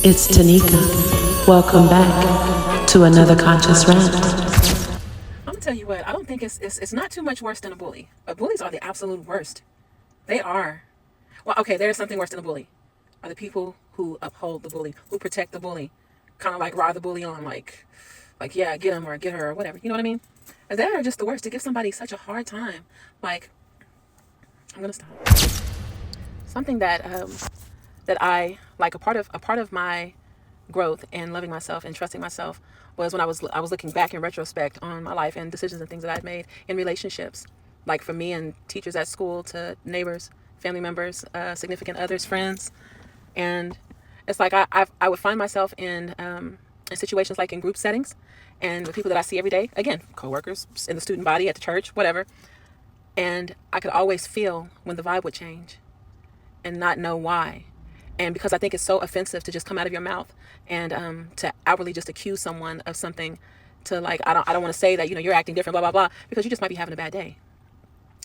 It's Tanika. Welcome back to another conscious rant. I'm gonna tell you what. I don't think it's not too much worse than a bully. But bullies are the absolute worst. They are. Well, okay, there's something worse than a bully. Are the people who uphold the bully, who protect the bully, kind of like ride the bully on, like yeah, get him or get her or whatever. You know what I mean? And they are just the worst. To give somebody such a hard time, like I'm gonna stop. Something that I like a part of my growth and loving myself and trusting myself was when I was looking back in retrospect on my life and decisions and things that I'd made in relationships, like from me and teachers at school to neighbors, family members, significant others, friends, and it's like I would find myself in situations like in group settings and with people that I see every day, again, coworkers, in the student body, at the church, whatever, and I could always feel when the vibe would change and not know why. And because I think it's so offensive to just come out of your mouth and to outwardly just accuse someone of something, to like I don't want to say that you're acting different, blah blah blah, because you just might be having a bad day.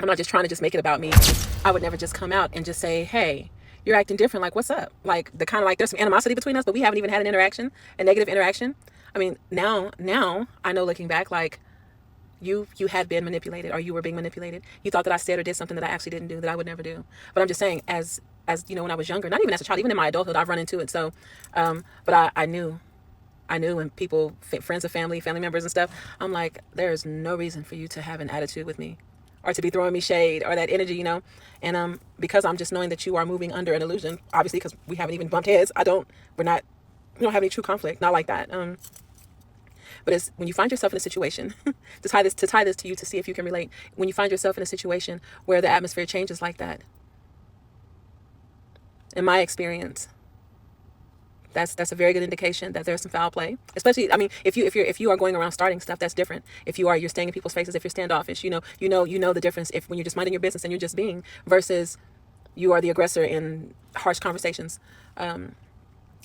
I'm not just trying to just make it about me. I would never just come out and just say, hey, you're acting different, like what's up, like the kind of like there's some animosity between us, but we haven't even had an interaction, a negative interaction. I mean, now I know, looking back, like you had been manipulated, or you were being manipulated. You thought that I said or did something that I actually didn't do, that I would never do. But I'm just saying, as when I was younger, not even as a child, even in my adulthood, I've run into it. So but I knew when people, friends of family members and stuff, I'm like, there's no reason for you to have an attitude with me or to be throwing me shade or that energy, and because I'm just knowing that you are moving under an illusion, obviously, because we haven't even bumped heads. We don't have any true conflict, not like that. But it's when you find yourself in a situation to tie this to you, to see if you can relate. When you find yourself in a situation where the atmosphere changes like that, in my experience, that's a very good indication that there's some foul play. Especially, I mean, if you are going around starting stuff, that's different. If you're staying in people's faces, if you're standoffish, you know the difference. If when you're just minding your business and you're just being, versus you are the aggressor in harsh conversations.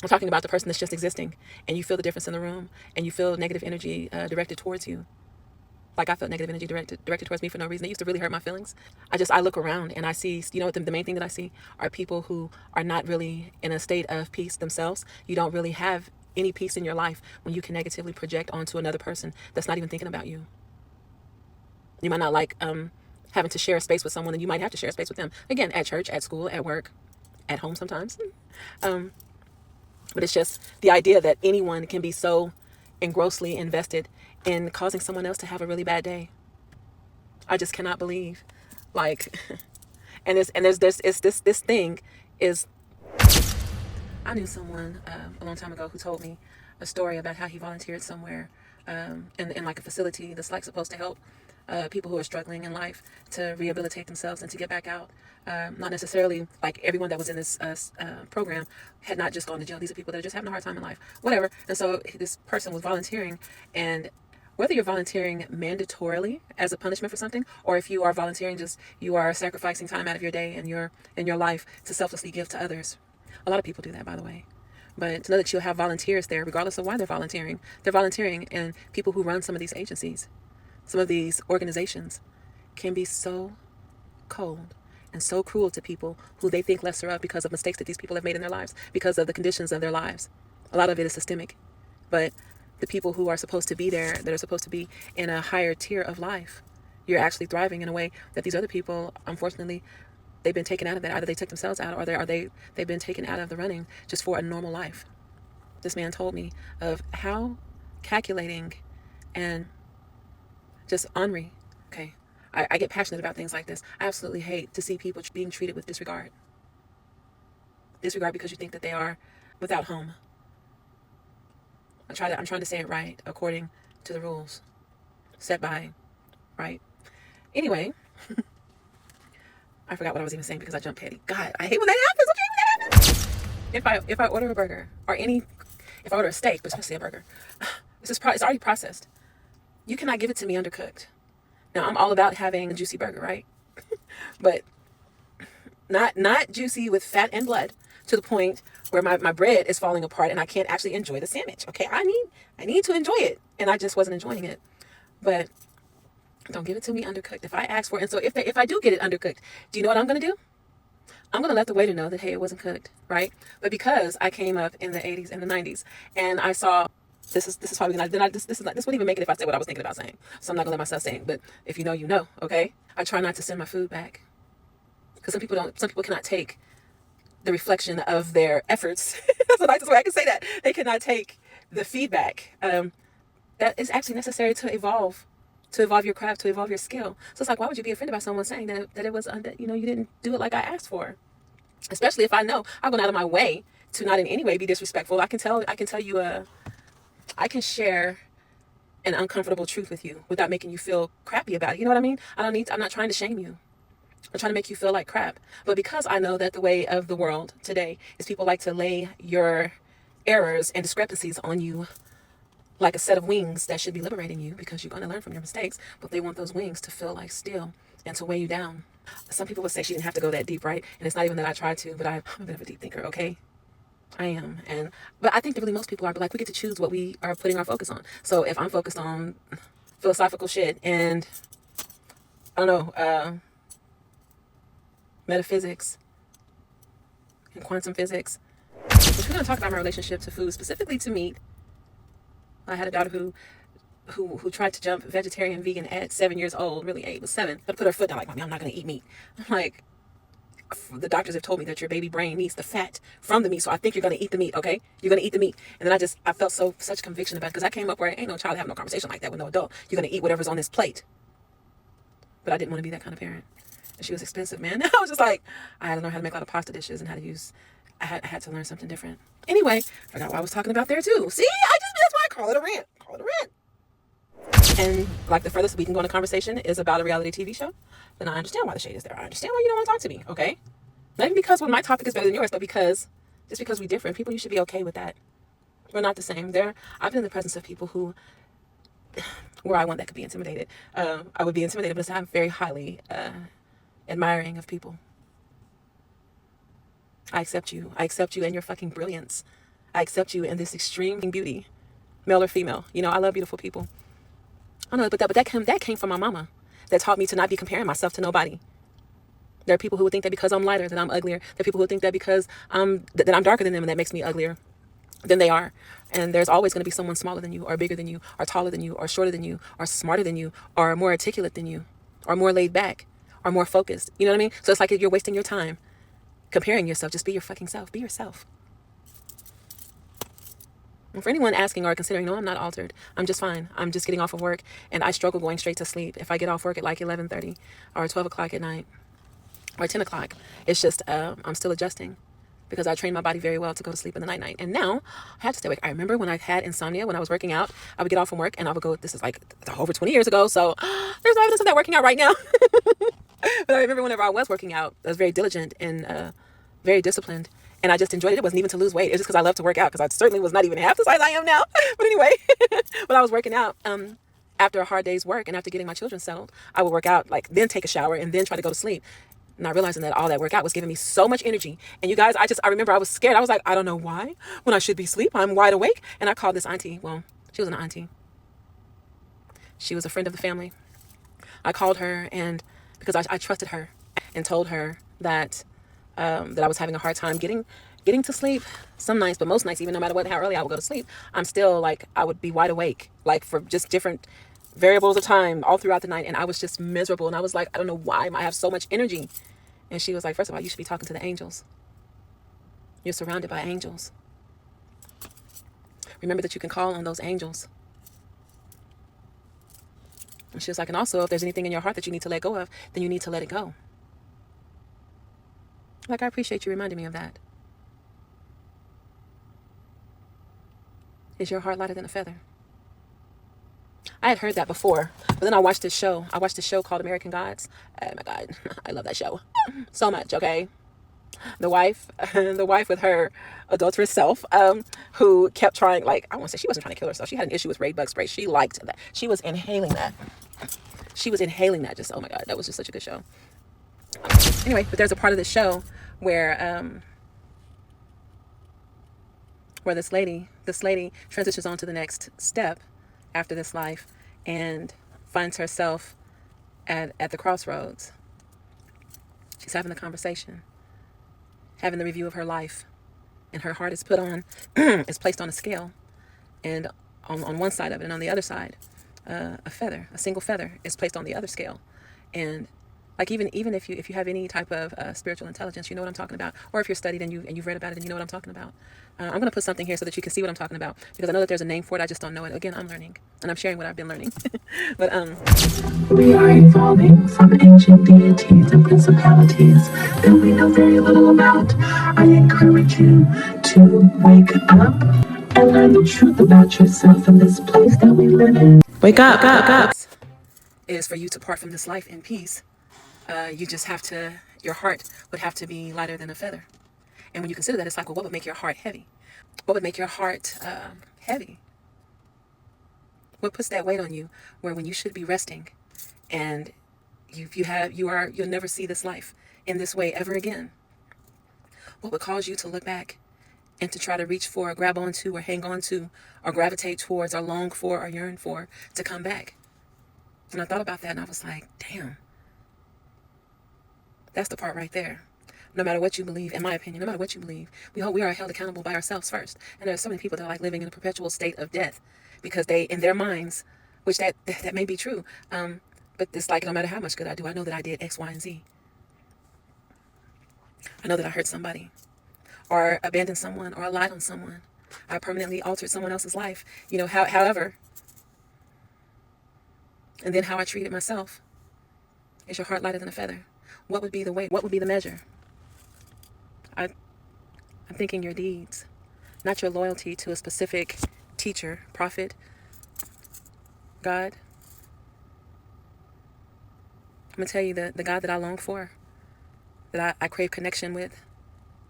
I'm talking about the person that's just existing, and you feel the difference in the room, and you feel negative energy directed towards you. Like I felt negative energy directed towards me for no reason. It used to really hurt my feelings. I look around and I see, the main thing that I see are people who are not really in a state of peace themselves. You don't really have any peace in your life when you can negatively project onto another person that's not even thinking about you. You might not like having to share a space with someone, and you might have to share a space with them. Again, at church, at school, at work, at home sometimes. But it's just the idea that anyone can be so engrossly invested in causing someone else to have a really bad day. I just cannot believe, like, there's this thing is. I knew someone a long time ago who told me a story about how he volunteered somewhere in like a facility that's like supposed to help people who are struggling in life to rehabilitate themselves and to get back out. Not necessarily like everyone that was in this program had not just gone to jail. These are people that are just having a hard time in life, whatever. And so this person was volunteering, and whether you're volunteering mandatorily as a punishment for something, or if you are volunteering, just you are sacrificing time out of your day and your life to selflessly give to others. A lot of people do that, by the way. But to know that you'll have volunteers there, regardless of why they're volunteering, and people who run some of these agencies, some of these organizations, can be so cold and so cruel to people who they think lesser of because of mistakes that these people have made in their lives, because of the conditions of their lives. A lot of it is systemic. But the people who are supposed to be there, that are supposed to be in a higher tier of life, you're actually thriving in a way that these other people, unfortunately, they've been taken out of that. Either they took themselves out, or they've been taken out of the running just for a normal life. This man told me of how calculating and just ornery. Okay, I get passionate about things like this. I absolutely hate to see people being treated with disregard. Disregard because you think that they are without home. I'm trying to say it right, according to the rules set by, right? Anyway, I forgot what I was even saying because I jumped petty. God, I hate when that happens. Okay, when that happens. If I order a burger or if I order a steak, but especially a burger, it's already processed. You cannot give it to me undercooked. Now, I'm all about having a juicy burger, right? But not juicy with fat and blood to the point where my bread is falling apart and I can't actually enjoy the sandwich. Okay, I need to enjoy it, and I just wasn't enjoying it. But don't give it to me undercooked. If I ask for it, and so if I do get it undercooked, do you know what I'm gonna do? I'm going to let the waiter know that, hey, it wasn't cooked, right? But because I came up in the 80s and the 90s and I saw, this is probably not, this wouldn't even make it if I said what I was thinking about saying. So I'm not going to let myself say it. But if you know, you know, okay? I try not to send my food back. Because some people cannot take the reflection of their efforts. That's the nicest way I can say that. They cannot take the feedback that is actually necessary to evolve your craft, to evolve your skill. So it's like, why would you be offended by someone saying that it was, you didn't do it like I asked for? Especially if I know I've gone out of my way to not in any way be disrespectful. I can tell you, I can share an uncomfortable truth with you without making you feel crappy about it. You know what I mean? I'm not trying to shame you. I'm trying to make you feel like crap. But because I know that the way of the world today is people like to lay your errors and discrepancies on you like a set of wings that should be liberating you, because you're going to learn from your mistakes, but they want those wings to feel like steel and to weigh you down. Some people would say she didn't have to go that deep, right? And it's not even that I tried to, but I'm a bit of a deep thinker, okay? I am. But I think that really most people are, but like, we get to choose what we are putting our focus on. So if I'm focused on philosophical shit and, I don't know, metaphysics and quantum physics, which we're going to talk about my relationship to food, specifically to meat. I had a daughter who tried to jump vegetarian, vegan at 7 years old, really 8, was 7, but put her foot down like, Mommy, I'm not going to eat meat. I'm like, the doctors have told me that your baby brain needs the fat from the meat, so I think you're going to eat the meat, okay? You're going to eat the meat. And then I felt such conviction about it, because I came up where ain't no child having no conversation like that with no adult. You're going to eat whatever's on this plate. But I didn't want to be that kind of parent. And she was expensive, man. I was just like, I had to learn how to make a lot of pasta dishes and I had to learn something different. Anyway, forgot what I was talking about there too. See, that's why I call it a rant. Call it a rant. And like, the furthest we can go in a conversation is about a reality TV show, then I understand why the shade is there. I understand why you don't want to talk to me, okay? Not even because my topic is better than yours, but just because we're different. People, you should be okay with that. We're not the same. I've been in the presence of people where I want that could be intimidated. I would be intimidated, but I'm very highly admiring of people. I accept you. I accept you and your fucking brilliance. I accept you in this extreme beauty, male or female. I love beautiful people. I know, but that came from my mama, that taught me to not be comparing myself to nobody. There are people who would think that because I'm lighter that I'm uglier. There are people who think that because that I'm darker than them and that makes me uglier than they are. And there's always going to be someone smaller than you, or bigger than you, or taller than you, or shorter than you, or smarter than you, or more articulate than you, or more laid back, or more focused. You know what I mean? So it's like, if you're wasting your time comparing yourself, just be your fucking self. Be yourself. And for anyone asking or considering, no, I'm not altered. I'm just fine. I'm just getting off of work, and I struggle going straight to sleep. If I get off work at like 11:30 or 12 o'clock at night or 10 o'clock, it's just I'm still adjusting, because I trained my body very well to go to sleep in the night. And now I have to stay awake. I remember when I had insomnia, when I was working out, I would get off from work and I would go, this is like over 20 years ago, so there's no evidence of that working out right now. But I remember whenever I was working out, I was very diligent and very disciplined. And I just enjoyed it. It wasn't even to lose weight. It was just because I love to work out, because I certainly was not even half the size I am now. But anyway, when I was working out, after a hard day's work and after getting my children settled, I would work out, like, then take a shower and then try to go to sleep. Not realizing that all that workout was giving me so much energy. And you guys, I remember I was scared. I was like, I don't know why. When I should be asleep, I'm wide awake. And I called this auntie. Well, she was an auntie. She was a friend of the family. I called her, and because I trusted her, and told her that I was having a hard time getting to sleep some nights, but most nights, even no matter how early I would go to sleep, I'm still like, I would be wide awake, like for just different variables of time all throughout the night. And I was just miserable. And I was like, I don't know why I have so much energy. And she was like, first of all, you should be talking to the angels. You're surrounded by angels. Remember that you can call on those angels. And she was like, and also, if there's anything in your heart that you need to let go of, then you need to let it go. Like, I appreciate you reminding me of that. Is your heart lighter than a feather? I had heard that before, but then I watched this show. I watched this show called American Gods. Oh my God, I love that show so much. Okay, the wife with her adulterous self, who kept trying. Like, I won't say she wasn't trying to kill herself. She had an issue with bug spray. She liked that. She was inhaling that. Just, oh my God, that was just such a good show. Anyway, but there's a part of the show where this lady transitions on to the next step after this life and finds herself at the crossroads. She's having the conversation, having the review of her life, and her heart is put on, is placed on a scale, and on one side of it, and on the other side, a single feather is placed on the other scale, and like even if you have any type of spiritual intelligence, you know what I'm talking about, or if you're studied and you've read about it and you know what I'm talking about. I'm going to put something here so that you can see what I'm talking about, because I know that there's a name for it. I just don't know it. Again, I'm learning and I'm sharing what I've been learning. But we are evolving from ancient deities and principalities that we know very little about. I encourage you to wake up and learn the truth about yourself in this place that we live in. Wake up, wake up. Is for you to part from this life in peace. You just have to, your heart would have to be lighter than a feather. And when you consider that, it's like, well, what would make your heart heavy? What would make your heart heavy? What puts that weight on you where when you should be resting and you'll never see this life in this way ever again? What would cause you to look back and to try to reach for, or grab onto, or hang on to, or gravitate towards, or long for, or yearn for, to come back? And I thought about that and I was like, damn. That's the part right there. No matter what you believe, in my opinion, no matter what you believe, we are held accountable by ourselves first. And there are so many people that are like living in a perpetual state of death because they, in their minds, which that may be true, but it's like no matter how much good I do, I know that I did X, Y, and Z. I know that I hurt somebody, or abandoned someone, or lied on someone. I permanently altered someone else's life. You know, however, and then how I treated myself. Is your heart lighter than a feather? What would be the weight? What would be the measure? I'm thinking your deeds, not your loyalty to a specific teacher, prophet, God. I'm going to tell you the God that I long for, that I crave connection with,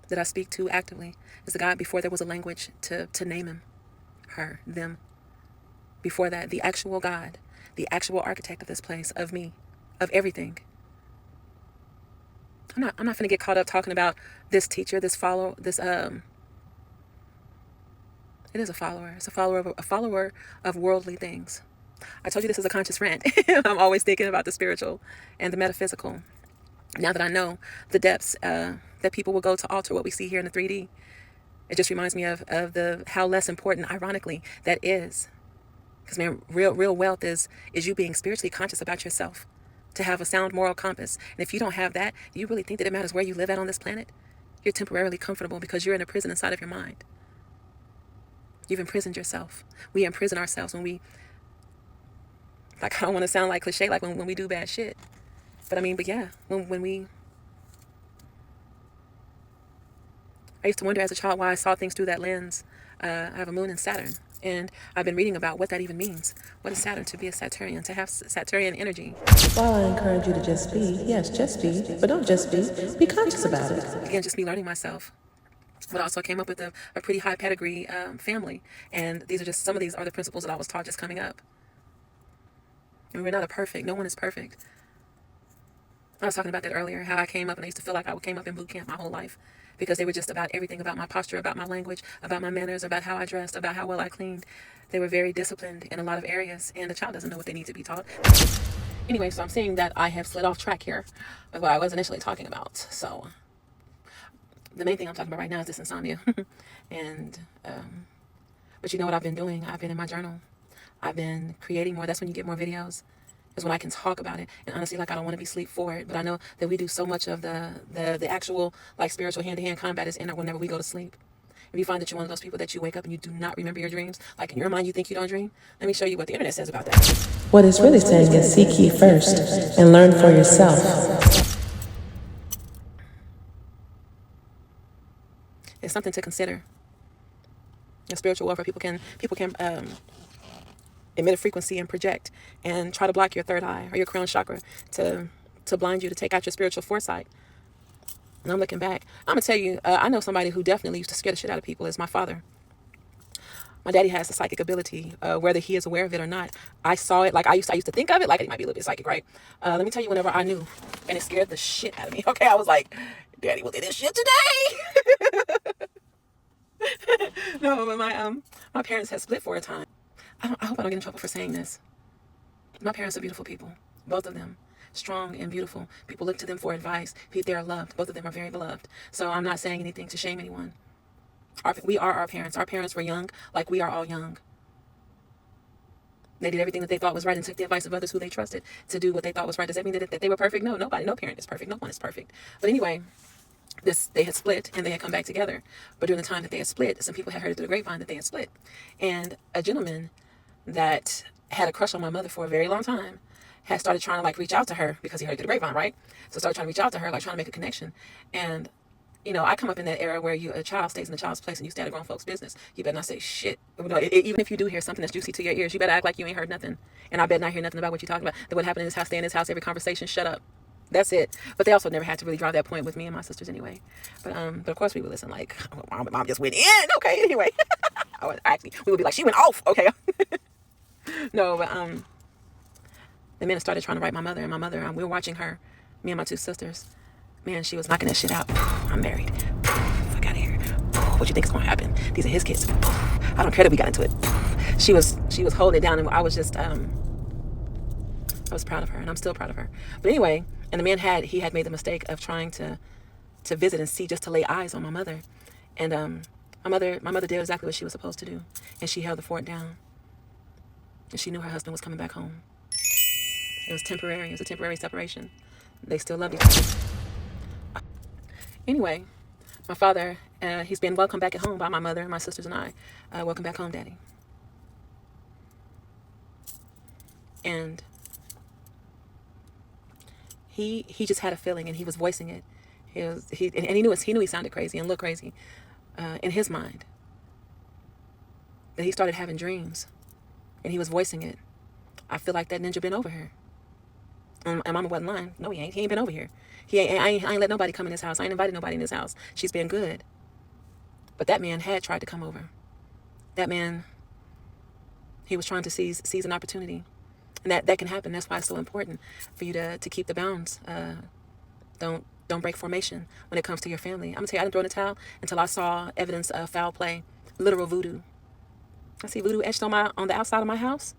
that I speak to actively, is the God before there was a language to name him, her, them. Before that, the actual God, the actual architect of this place, of me, of everything. I'm not going to get caught up talking about this teacher, this follower, this it is a follower. It's a follower of worldly things. I told you this is a conscious rant. I'm always thinking about the spiritual and the metaphysical. Now that I know the depths that people will go to alter what we see here in the 3D, it just reminds me of how less important, ironically, that is. Because man, real wealth is you being spiritually conscious about yourself, to have a sound moral compass. And if you don't have that, do you really think that it matters where you live at on this planet? You're temporarily comfortable because you're in a prison inside of your mind. You've imprisoned yourself. We imprison ourselves when we, like, I don't want to sound like cliche, like when we do bad shit. But I mean, but yeah, when we, I used to wonder as a child why I saw things through that lens. I have a moon in Saturn, and I've been reading about what that even means. What is Saturn? To be a Saturnian, to have Saturnian energy. While I encourage you to just be, yes, just be, but don't just be conscious about it. Again, just me learning myself. But I also came up with a pretty high pedigree family, and some of these are the principles that I was taught just coming up. And we're not perfect. No one is perfect. I was talking about that earlier, how I came up and I used to feel like I came up in boot camp my whole life because they were just about everything, about my posture, about my language, about my manners, about how I dressed, about how well I cleaned. They were very disciplined in a lot of areas, and the child doesn't know what they need to be taught. Anyway, so I'm seeing that I have slid off track here with what I was initially talking about. So the main thing I'm talking about right now is this insomnia. And, but you know what I've been doing? I've been in my journal. I've been creating more. That's when you get more videos, is when I can talk about it. And honestly, like, I don't want to be sleep for it, but I know that we do so much of the actual, like, spiritual hand-to-hand combat is in it whenever we go to sleep. If you find that you're one of those people that you wake up and you do not remember your dreams, like in your mind you think you don't dream, let me show you what the internet says about that. What it's really saying is seek ye first and learn for yourself. It's something to consider. In spiritual warfare, people can emit a frequency and project and try to block your third eye or your crown chakra to blind you, to take out your spiritual foresight. And I'm looking back. I'm gonna tell you, I know somebody who definitely used to scare the shit out of people. Is my father. My daddy has a psychic ability, whether he is aware of it or not. I saw it, like I used to think of it like it might be a little bit psychic, right? Let me tell you, whenever I knew, and it scared the shit out of me. Okay, I was like, Daddy will do this shit today. No, but my parents had split for a time. I hope I don't get in trouble for saying this. My parents are beautiful people, both of them. strong and beautiful. People look to them for advice. They are loved. Both of them are very beloved. So I'm not saying anything to shame anyone. We are our parents. Our parents were young, like we are all young. They did everything that they thought was right and took the advice of others who they trusted to do what they thought was right. Does that mean that they were perfect? No, nobody, no parent is perfect. No one is perfect. But anyway, they had split and they had come back together. But during the time that they had split, some people had heard through the grapevine that they had split. And a gentleman that had a crush on my mother for a very long time had started trying to like reach out to her because he heard through the grapevine, right? So started trying to reach out to her, like trying to make a connection. And you know, I come up in that era where a child stays in a child's place and you stay out of grown folks' business. You better not say shit. Even if you do hear something that's juicy to your ears, you better act like you ain't heard nothing. And I better not hear nothing about what you're talking about. That what happened in this house, stay in this house, every conversation, shut up. That's it. But they also never had to really draw that point with me and my sisters anyway. But of course we would listen like, oh, mom just went in. Okay, anyway. Actually, we would be like, she went off. Okay. No, but the man started trying to write my mother. And my mother, we were watching her, me and my two sisters. Man, she was knocking that shit out. I'm married. Fuck out of here. What you think is going to happen? These are his kids. I don't care that we got into it. She was holding it down, and I was just I was proud of her, and I'm still proud of her. But anyway, and the man had made the mistake of trying to visit and see, just to lay eyes on my mother. And my mother did exactly what she was supposed to do, and she held the fort down. And she knew her husband was coming back home. It was temporary. It was a temporary separation. They still loved each other. Anyway, my father, he's been welcomed back at home by my mother, my sisters, and I. Welcome back home, Daddy. And he just had a feeling, and he was voicing it. He knew he sounded crazy and looked crazy in his mind. But he started having dreams, and he was voicing it. I feel like that ninja been over here. And mama wasn't lying. No, he ain't. He ain't been over here. I ain't let nobody come in this house. I ain't invited nobody in this house. She's been good. But that man had tried to come over. That man, he was trying to seize an opportunity. And that can happen. That's why it's so important for you to keep the bounds. Don't break formation when it comes to your family. I'm going to tell you, I didn't throw in the towel until I saw evidence of foul play, literal voodoo. I see voodoo etched on the outside of my house.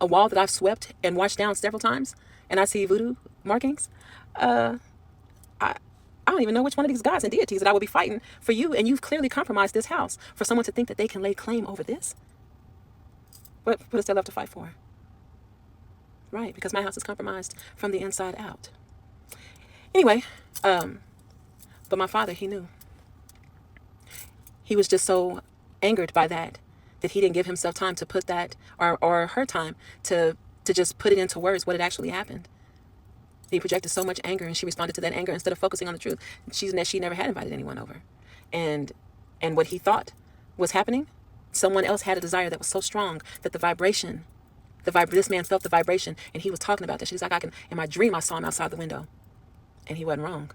A wall that I've swept and washed down several times. And I see voodoo markings. I don't even know which one of these gods and deities that I would be fighting for you. And you've clearly compromised this house for someone to think that they can lay claim over this. What is there left to fight for? Right, because my house is compromised from the inside out. Anyway, but my father, he knew. He was just so angered by that he didn't give himself time to put that, or her time to just put it into words what had actually happened. He projected so much anger, and she responded to that anger instead of focusing on the truth. She never had invited anyone over. And what he thought was happening, someone else had a desire that was so strong that this man felt the vibration, and he was talking about that. She's like, in my dream, I saw him outside the window. And he wasn't wrong.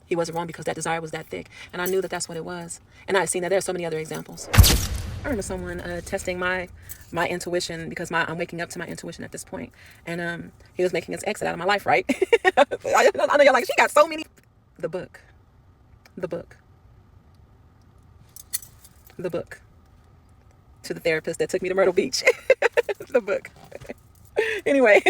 He wasn't wrong because that desire was that thick. And I knew that that's what it was. And I had seen that there are so many other examples. I remember someone testing my intuition, because I'm waking up to my intuition at this point. And he was making his exit out of my life, right? I know you're like, she got so many. The book. To the therapist that took me to Myrtle Beach. The book. Anyway.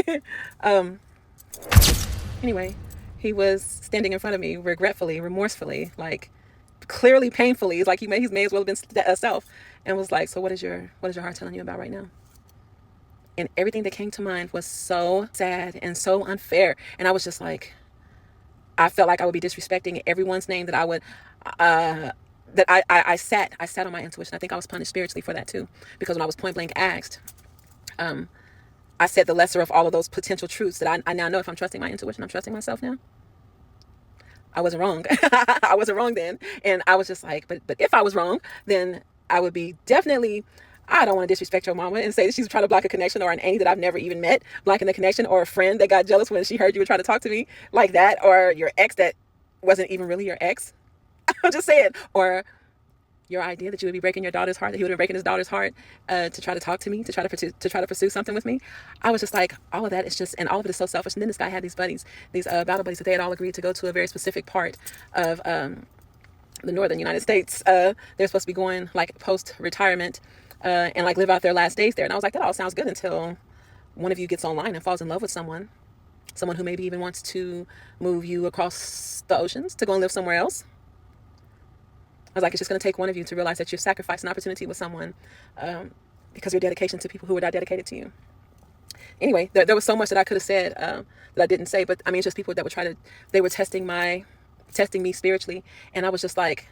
He was standing in front of me regretfully, remorsefully, like clearly painfully. Like he may as well have been self, and was like, so what is your heart telling you about right now? And everything that came to mind was so sad and so unfair. And I was just like, I felt like I would be disrespecting everyone's name that I would, that I sat on my intuition. I think I was punished spiritually for that too, because when I was point blank asked, I said the lesser of all of those potential truths that I now know. If I'm trusting my intuition, I'm trusting myself now. I wasn't wrong. I wasn't wrong then. And I was just like, but if I was wrong, then I would be definitely, I don't want to disrespect your mama and say that she's trying to block a connection, or an auntie that I've never even met blocking the connection, or a friend that got jealous when she heard you were trying to talk to me like that, or your ex that wasn't even really your ex. I'm just saying. Or your idea that you would be breaking your daughter's heart, that he would have been breaking his daughter's heart to try to talk to me, to try to pursue something with me. I was just like, all of that is just, and all of it is so selfish. And then this guy had these buddies, these battle buddies that they had all agreed to go to a very specific part of the northern United States. They're supposed to be going like post-retirement and like live out their last days there. And I was like, that all sounds good until one of you gets online and falls in love with someone who maybe even wants to move you across the oceans to go and live somewhere else. I was like, it's just going to take one of you to realize that you've sacrificed an opportunity with someone because of your dedication to people who were not dedicated to you. Anyway, there was so much that I could have said that I didn't say, but I mean, it's just people that they were testing me spiritually. And I was just like,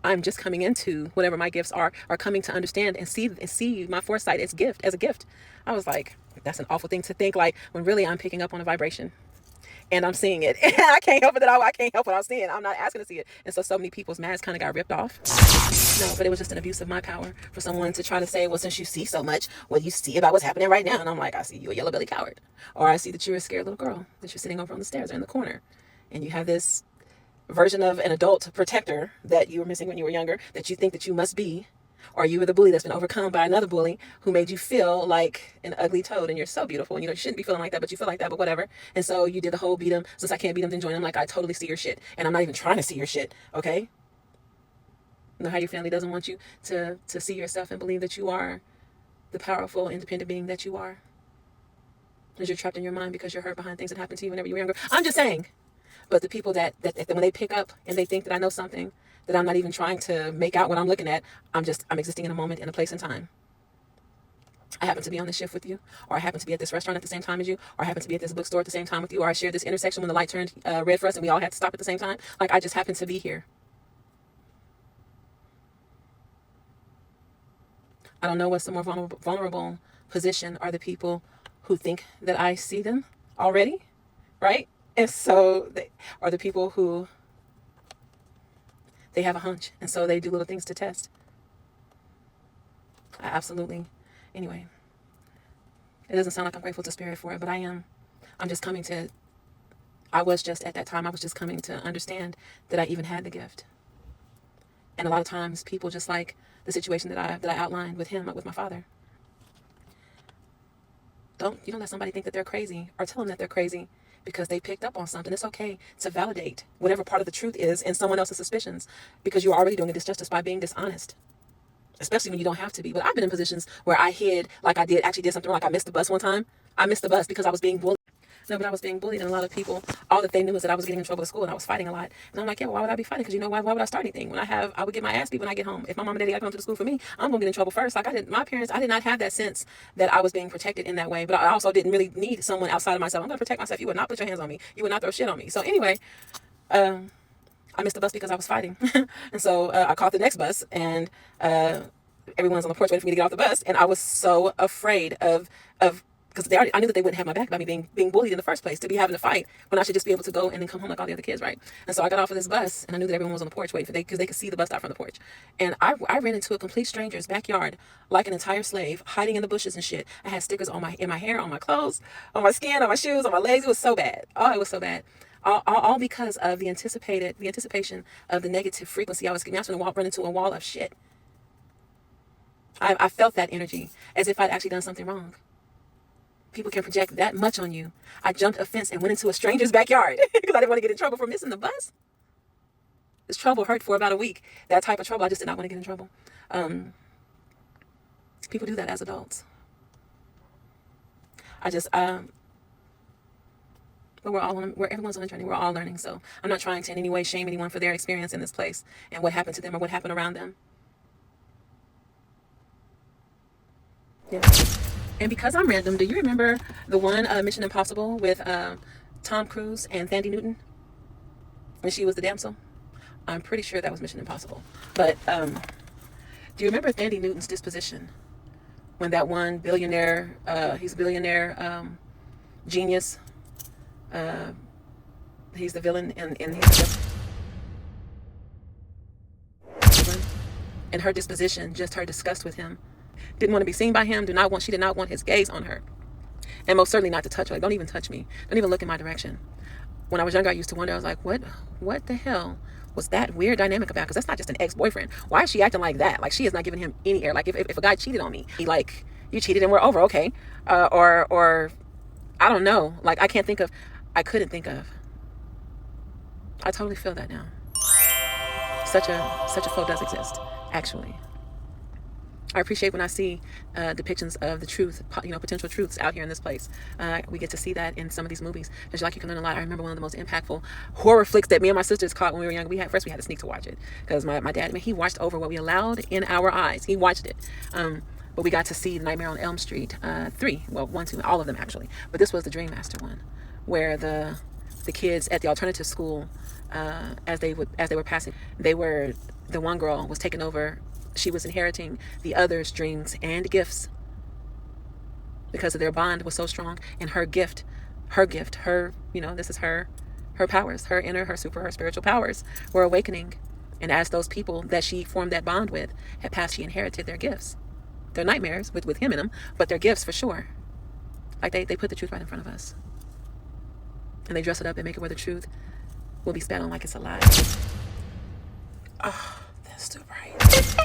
I'm just coming into whatever my gifts are coming to understand and see my foresight as a gift. I was like, that's an awful thing to think, like, when really I'm picking up on a vibration and I'm seeing it. I can't help it that I can't help what I'm seeing. I'm not asking to see it. And so many people's masks kind of got ripped off. No, but it was just an abuse of my power for someone to try to say, well, since you see so much, what do you see about what's happening right now? And I'm like, I see you a yellow belly coward. Or I see that you're a scared little girl, that you're sitting over on the stairs or in the corner. And you have this version of an adult protector that you were missing when you were younger, that you think that you must be. Or you were the bully that's been overcome by another bully who made you feel like an ugly toad, and you're so beautiful. And you shouldn't be feeling like that, but you feel like that, but whatever. And so you did the whole beat him. Since I can't beat him, then join him. Like, I totally see your shit. And I'm not even trying to see your shit, okay? You know how your family doesn't want you to see yourself and believe that you are the powerful, independent being that you are. Because you're trapped in your mind because you're hurt behind things that happened to you whenever you were younger. I'm just saying. But the people that when they pick up and they think that I know something, that I'm not even trying to make out what I'm looking at, I'm existing in a moment, in a place and time. I happen to be on the shift with you, or I happen to be at this restaurant at the same time as you, or I happen to be at this bookstore at the same time with you, or I shared this intersection when the light turned red for us and we all had to stop at the same time. Like, I just happen to be here. I don't know what's the more vulnerable position are the people who think that I see them already, right? And so they are the people who they have a hunch, and so they do little things to test. Anyway, it doesn't sound like I'm grateful to Spirit for it, but I am. I was just at that time, I was just coming to understand that I even had the gift. And a lot of times people, just like the situation that I outlined with him, with my father, you don't let somebody think that they're crazy or tell them that they're crazy because they picked up on something. It's okay to validate whatever part of the truth is in someone else's suspicions, because you're already doing a disjustice by being dishonest, especially when you don't have to be. But I've been in positions where I hid, like I actually did something wrong. Like I missed the bus one time. I missed the bus because I was being bullied. No, but I was being bullied, and a lot of people, all that they knew was that I was getting in trouble at school and I was fighting a lot. And I'm like, yeah, well, why would I be fighting? Because why would I start anything? I would get my ass beat when I get home. If my mom and daddy got to come to the school for me, I'm going to get in trouble first. Like my parents, I did not have that sense that I was being protected in that way. But I also didn't really need someone outside of myself. I'm going to protect myself. You would not put your hands on me. You would not throw shit on me. So anyway, I missed the bus because I was fighting. And so I caught the next bus, and everyone's on the porch waiting for me to get off the bus. And I was so afraid of because I knew that they wouldn't have my back by me being bullied in the first place, to be having to fight when I should just be able to go and then come home like all the other kids, right? And so I got off of this bus, and I knew that everyone was on the porch waiting for because they could see the bus stop from the porch. And I ran into a complete stranger's backyard like an entire slave, hiding in the bushes and shit. I had stickers in my hair, on my clothes, on my skin, on my shoes, on my legs. It was so bad. Oh, it was so bad. All because of the anticipation of the negative frequency I was getting. I was going to run into a wall of shit. I felt that energy as if I'd actually done something wrong. People can project that much on you. I jumped a fence and went into a stranger's backyard because I didn't want to get in trouble for missing the bus. This trouble hurt for about a week. That type of trouble, I just did not want to get in trouble. People do that as adults. But everyone's on a journey. We're all learning. So I'm not trying to in any way shame anyone for their experience in this place and what happened to them or what happened around them. Yeah. And because I'm random, do you remember the one Mission Impossible with Tom Cruise and Thandie Newton when she was the damsel? I'm pretty sure that was Mission Impossible. But do you remember Thandie Newton's disposition when that one billionaire, he's a billionaire genius, he's the villain and her disposition, just her disgust with him, didn't want to be seen by him, she did not want his gaze on her. And most certainly not to touch her. Like, don't even touch me. Don't even look in my direction. When I was younger, I used to wonder, I was like, what the hell was that weird dynamic about? Because that's not just an ex-boyfriend. Why is she acting like that? Like, she is not giving him any air. Like, if a guy cheated on me, like, you cheated and we're over, okay. Or I don't know. Like, I couldn't think of. I totally feel that now. Such a foe does exist, actually. I appreciate when I see depictions of the truth, potential truths out here in this place. We get to see that in some of these movies. Because like you can learn a lot. I remember one of the most impactful horror flicks that me and my sisters caught when we were young. We had to sneak to watch it because my dad, he watched over what we allowed in our eyes. He watched it. But we got to see Nightmare on Elm Street 3. Well, 1, 2, all of them actually. But this was the Dream Master one, where the kids at the alternative school, as they were passing, the one girl was taking over. She was inheriting the others' dreams and gifts because of their bond was so strong, and her gift, this is her powers, her inner, her super, her spiritual powers were awakening. And as those people that she formed that bond with had passed, she inherited their gifts. Their nightmares with him in them, but their gifts for sure. Like they put the truth right in front of us. And they dress it up and make it where the truth will be spat on like it's a lie. Oh, that's too bright.